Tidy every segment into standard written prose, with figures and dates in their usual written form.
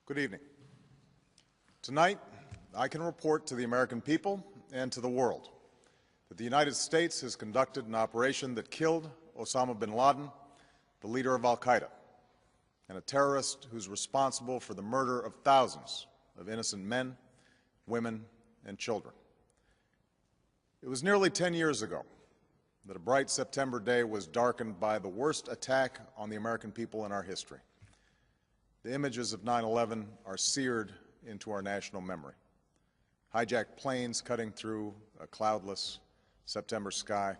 Good evening. Tonight, I can report to the American people and to the world that the United States has conducted an operation that killed Osama bin Laden, the leader of al-Qaeda, and a terrorist who's responsible for the murder of thousands of innocent men, women, and children. It was nearly 10 years ago that a bright September day was darkened by the worst attack on the American people in our history. The images of 9/11 are seared into our national memory. Hijacked planes cutting through a cloudless September sky,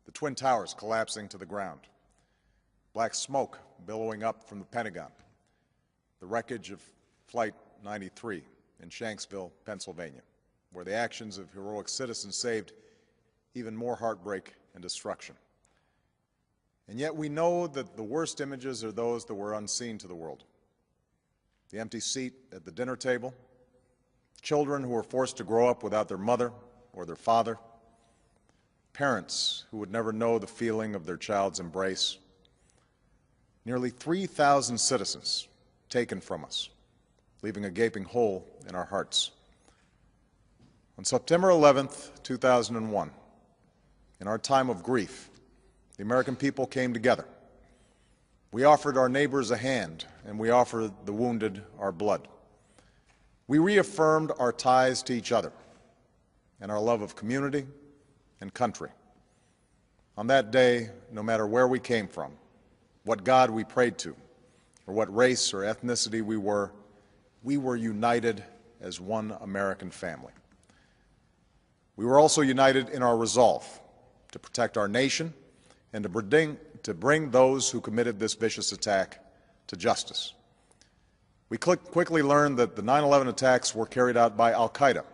the Twin Towers collapsing to the ground, black smoke billowing up from the Pentagon, the wreckage of Flight 93 in Shanksville, Pennsylvania, where the actions of heroic citizens saved even more heartbreak and destruction. And yet we know that the worst images are those that were unseen to the world. The empty seat at the dinner table, children who were forced to grow up without their mother or their father, parents who would never know the feeling of their child's embrace, nearly 3,000 citizens taken from us, leaving a gaping hole in our hearts. On September 11th, 2001, in our time of grief, the American people came together. We offered our neighbors a hand, and we offered the wounded our blood. We reaffirmed our ties to each other and our love of community and country. On that day, no matter where we came from, what God we prayed to, or what race or ethnicity we were united as one American family. We were also united in our resolve to protect our nation and to bring those who committed this vicious attack to justice. We quickly learned that the 9/11 attacks were carried out by al-Qaeda,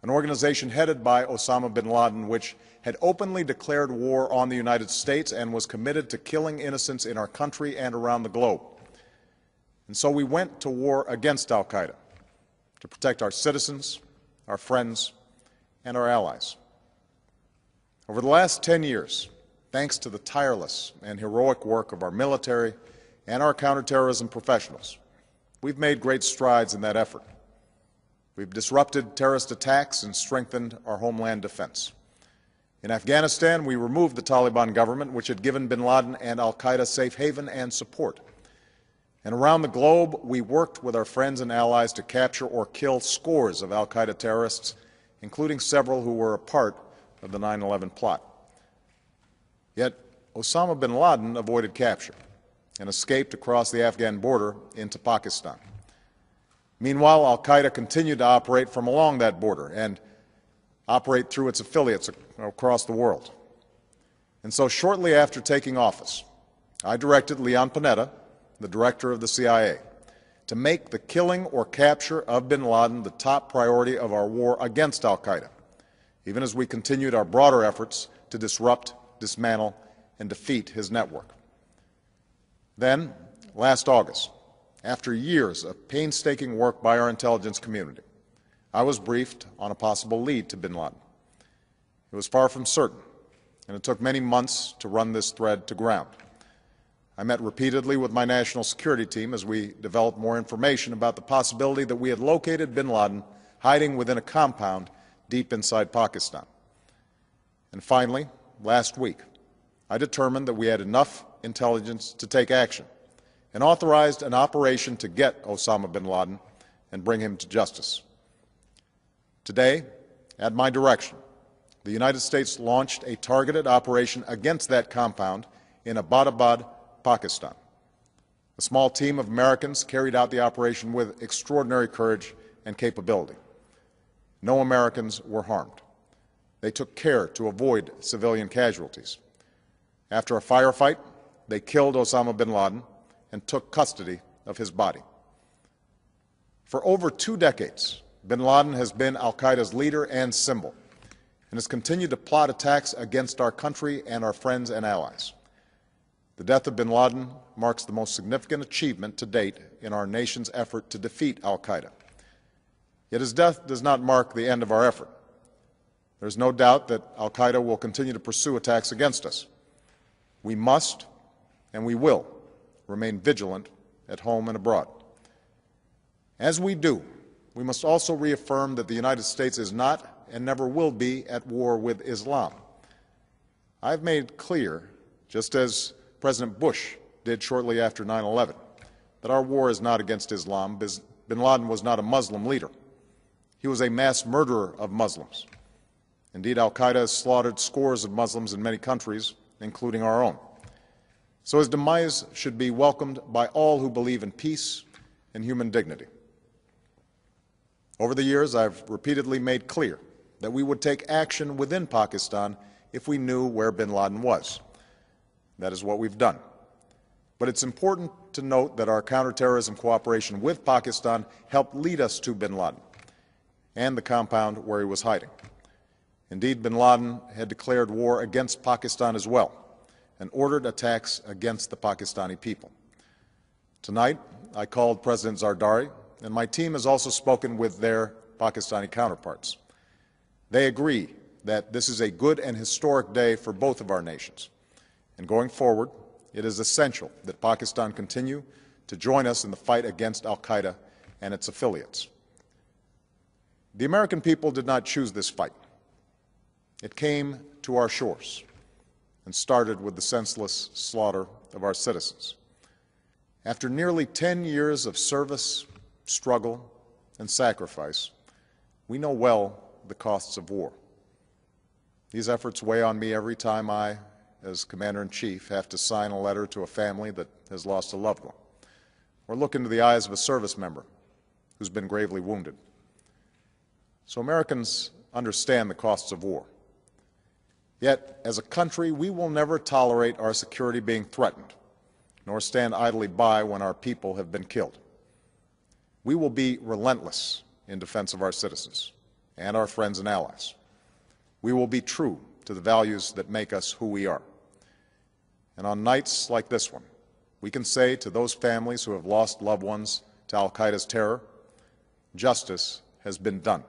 an organization headed by Osama bin Laden, which had openly declared war on the United States and was committed to killing innocents in our country and around the globe. And so we went to war against al-Qaeda to protect our citizens, our friends, and our allies. Over the last 10 years, thanks to the tireless and heroic work of our military and our counterterrorism professionals, we've made great strides in that effort. We've disrupted terrorist attacks and strengthened our homeland defense. In Afghanistan, we removed the Taliban government, which had given bin Laden and al-Qaeda safe haven and support. And around the globe, we worked with our friends and allies to capture or kill scores of al-Qaeda terrorists, including several who were a part of the 9/11 plot. Yet Osama bin Laden avoided capture and escaped across the Afghan border into Pakistan. Meanwhile, al-Qaeda continued to operate from along that border and operate through its affiliates across the world. And so shortly after taking office, I directed Leon Panetta, the director of the CIA, to make the killing or capture of bin Laden the top priority of our war against al-Qaeda, even as we continued our broader efforts to disrupt, dismantle, and defeat his network. Then, last August, after years of painstaking work by our intelligence community, I was briefed on a possible lead to bin Laden. It was far from certain, and it took many months to run this thread to ground. I met repeatedly with my national security team as we developed more information about the possibility that we had located bin Laden hiding within a compound deep inside Pakistan. And finally, last week, I determined that we had enough intelligence to take action and authorized an operation to get Osama bin Laden and bring him to justice. Today, at my direction, the United States launched a targeted operation against that compound in Abbottabad, Pakistan. A small team of Americans carried out the operation with extraordinary courage and capability. No Americans were harmed. They took care to avoid civilian casualties. After a firefight, they killed Osama bin Laden and took custody of his body. For over 2 decades, bin Laden has been al-Qaeda's leader and symbol, and has continued to plot attacks against our country and our friends and allies. The death of bin Laden marks the most significant achievement to date in our nation's effort to defeat al-Qaeda. Yet his death does not mark the end of our effort. There is no doubt that al-Qaeda will continue to pursue attacks against us. We must and we will remain vigilant at home and abroad. As we do, we must also reaffirm that the United States is not and never will be at war with Islam. I've made clear, just as President Bush did shortly after 9/11, that our war is not against Islam. Bin Laden was not a Muslim leader. He was a mass murderer of Muslims. Indeed, al-Qaeda has slaughtered scores of Muslims in many countries, including our own. So his demise should be welcomed by all who believe in peace and human dignity. Over the years, I've repeatedly made clear that we would take action within Pakistan if we knew where bin Laden was. That is what we've done. But it's important to note that our counterterrorism cooperation with Pakistan helped lead us to bin Laden and the compound where he was hiding. Indeed, bin Laden had declared war against Pakistan as well and ordered attacks against the Pakistani people. Tonight, I called President Zardari, and my team has also spoken with their Pakistani counterparts. They agree that this is a good and historic day for both of our nations. And going forward, it is essential that Pakistan continue to join us in the fight against al-Qaeda and its affiliates. The American people did not choose this fight. It came to our shores and started with the senseless slaughter of our citizens. After nearly 10 years of service, struggle, and sacrifice, we know well the costs of war. These efforts weigh on me every time I, as Commander-in-Chief, have to sign a letter to a family that has lost a loved one, or look into the eyes of a service member who's been gravely wounded. So Americans understand the costs of war. Yet, as a country, we will never tolerate our security being threatened, nor stand idly by when our people have been killed. We will be relentless in defense of our citizens and our friends and allies. We will be true to the values that make us who we are. And on nights like this one, we can say to those families who have lost loved ones to al-Qaeda's terror, justice has been done.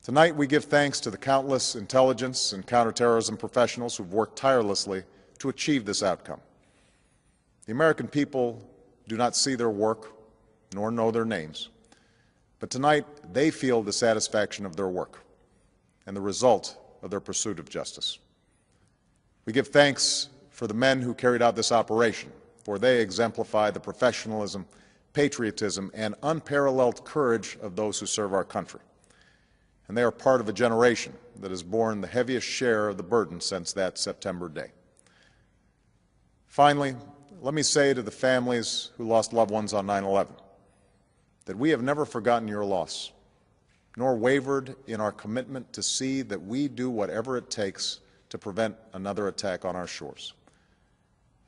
Tonight, we give thanks to the countless intelligence and counterterrorism professionals who've worked tirelessly to achieve this outcome. The American people do not see their work nor know their names, but tonight they feel the satisfaction of their work and the result of their pursuit of justice. We give thanks for the men who carried out this operation, for they exemplify the professionalism, patriotism, and unparalleled courage of those who serve our country. And they are part of a generation that has borne the heaviest share of the burden since that September day. Finally, let me say to the families who lost loved ones on 9/11 that we have never forgotten your loss, nor wavered in our commitment to see that we do whatever it takes to prevent another attack on our shores.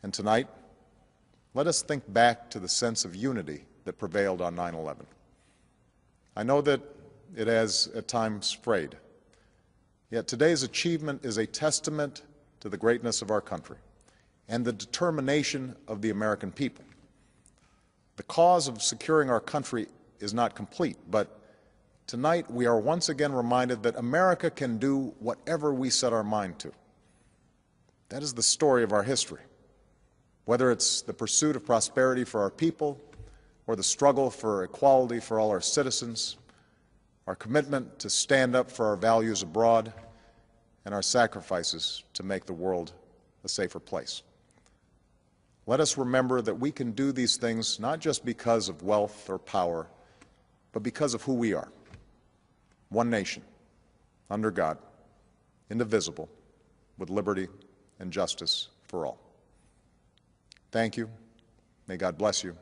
And tonight, let us think back to the sense of unity that prevailed on 9/11. I know that it has at times frayed, yet today's achievement is a testament to the greatness of our country and the determination of the American people. The cause of securing our country is not complete, but tonight we are once again reminded that America can do whatever we set our mind to. That is the story of our history. Whether it's the pursuit of prosperity for our people or the struggle for equality for all our citizens, our commitment to stand up for our values abroad, and our sacrifices to make the world a safer place. Let us remember that we can do these things not just because of wealth or power, but because of who we are. One nation, under God, indivisible, with liberty and justice for all. Thank you. May God bless you.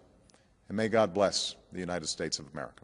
And may God bless the United States of America.